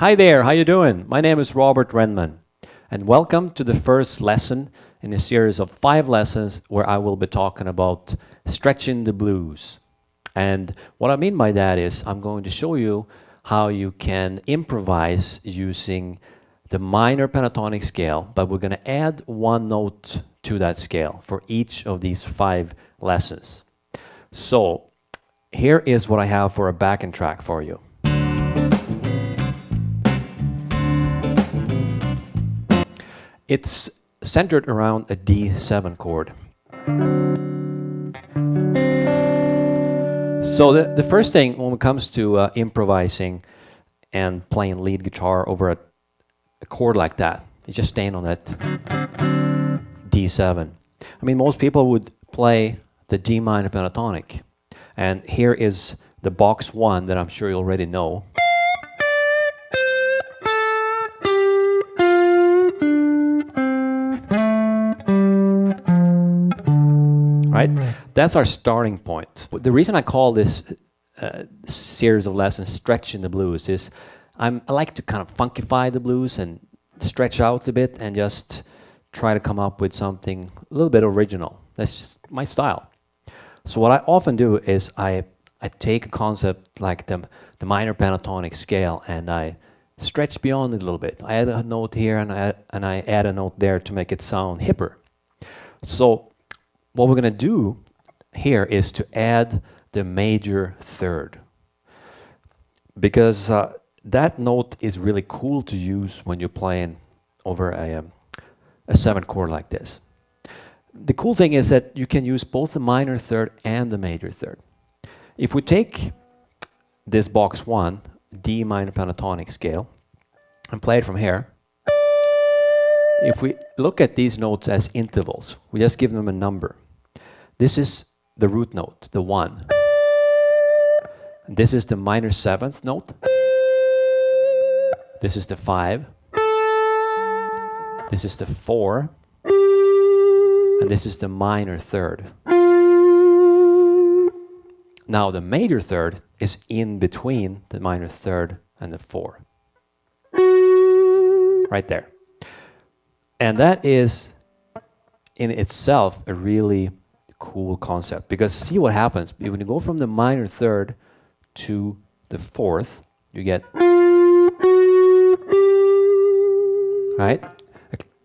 Hi there, how you doing? My name is Robert Renman, and welcome to the first lesson in a series of 5 lessons where I will be talking about stretching the blues. And what I mean by that is I'm going to show you how you can improvise using the minor pentatonic scale, but we're going to add one note to that scale for each of these 5 lessons. So here is what I have for a backing track for you. It's centered around a D7 chord. So the first thing when it comes to improvising and playing lead guitar over a chord like that, is just staying on that D7. I mean, most people would play the D minor pentatonic. And here is the box 1 that I'm sure you already know. Right? That's our starting point. The reason I call this series of lessons Stretching the Blues is I like to kind of funkify the blues and stretch out a bit and just try to come up with something a little bit original. That's just my style. So what I often do is I take a concept like the minor pentatonic scale and I stretch beyond it a little bit. I add a note here and I add a note there to make it sound hipper. So what we're going to do here is to add the major third, because that note is really cool to use when you're playing over a 7 chord like this. The cool thing is that you can use both the minor third and the major third. If we take this box 1, D minor pentatonic scale, and play it from here, if we look at these notes as intervals, we just give them a number. This is the root note, the 1. This is the minor 7th note. This is the 5. This is the 4. And this is the minor third. Now the major third is in between the minor third and the 4. Right there. And that is in itself a really cool concept, because see what happens when you go from the minor third to the 4th, you get right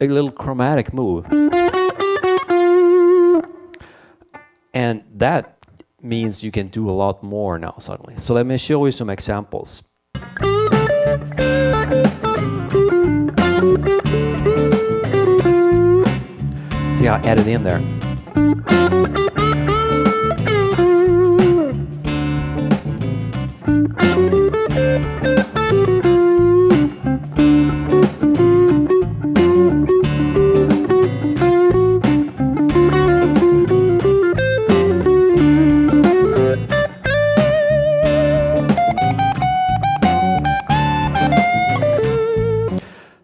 a little chromatic move, and that means you can do a lot more now suddenly. So let me show you some examples. See how I added in there.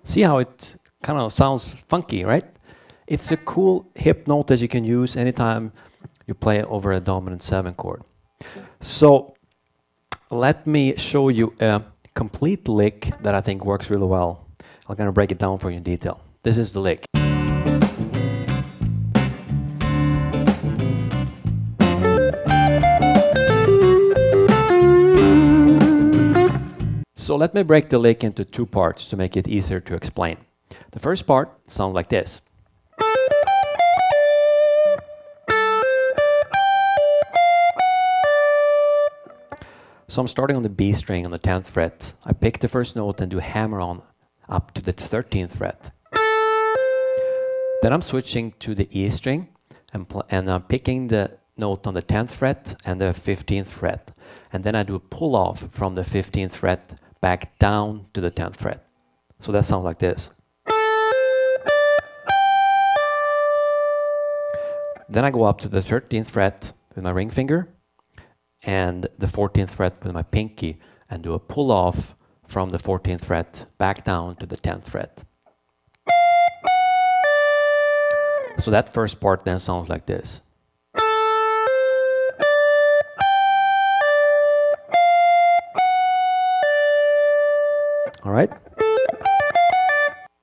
See how it kind of sounds funky, right? It's a cool hip note that you can use anytime you play over a dominant 7 chord. So let me show you a complete lick that I think works really well. I'm going to break it down for you in detail. This is the lick. So let me break the lick into 2 parts to make it easier to explain. The first part sounds like this. So I'm starting on the B string on the 10th fret. I pick the first note and do hammer on up to the 13th fret. Then I'm switching to the E string and I'm picking the note on the 10th fret and the 15th fret. And then I do a pull off from the 15th fret back down to the 10th fret. So that sounds like this. Then I go up to the 13th fret with my ring finger and the 14th fret with my pinky and do a pull off from the 14th fret back down to the 10th fret. So that first part then sounds like this. All right?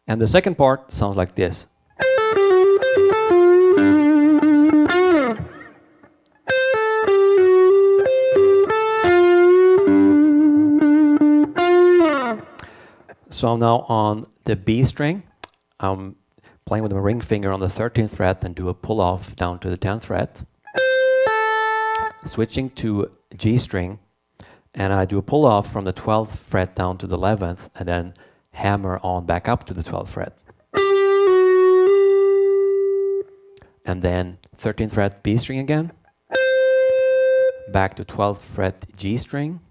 And the second part sounds like this. So I'm now on the B string. I'm playing with my ring finger on the 13th fret and do a pull off down to the 10th fret. Switching to G string, and I do a pull off from the 12th fret down to the 11th and then hammer on back up to the 12th fret. And then 13th fret B string again. Back to 12th fret G string.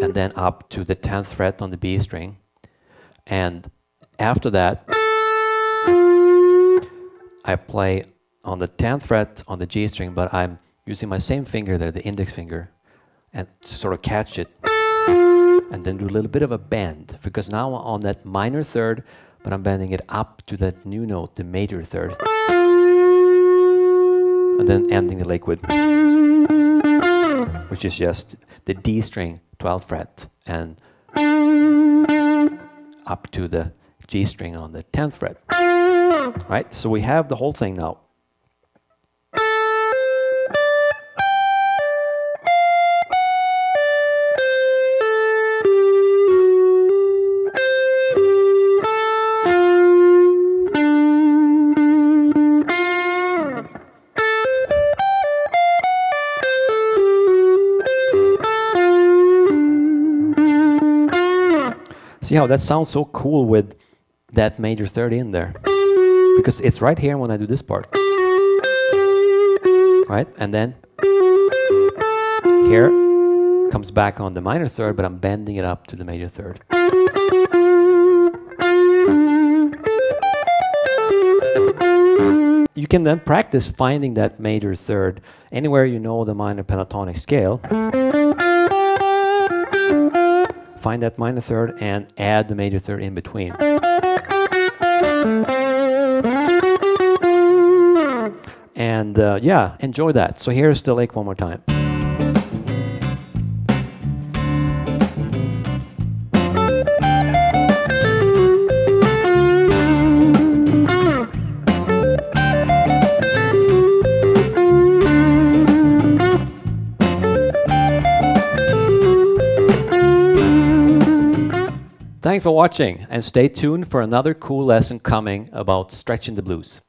And then up to the 10th fret on the B string. And after that, I play on the 10th fret on the G string, but I'm using my same finger there, the index finger, and sort of catch it. And then do a little bit of a bend, because now I'm on that minor third, but I'm bending it up to that new note, the major third. And then ending the lick with, which is just the D string, 12th fret, and up to the G string on the 10th fret. Right? So we have the whole thing now. See how that sounds so cool with that major third in there? Because it's right here when I do this part. Right? And then here comes back on the minor third, but I'm bending it up to the major third. You can then practice finding that major third anywhere you know the minor pentatonic scale. Find that minor third and add the major third in between. And yeah, enjoy that. So here's the lick one more time. Thanks for watching, and stay tuned for another cool lesson coming about stretching the blues.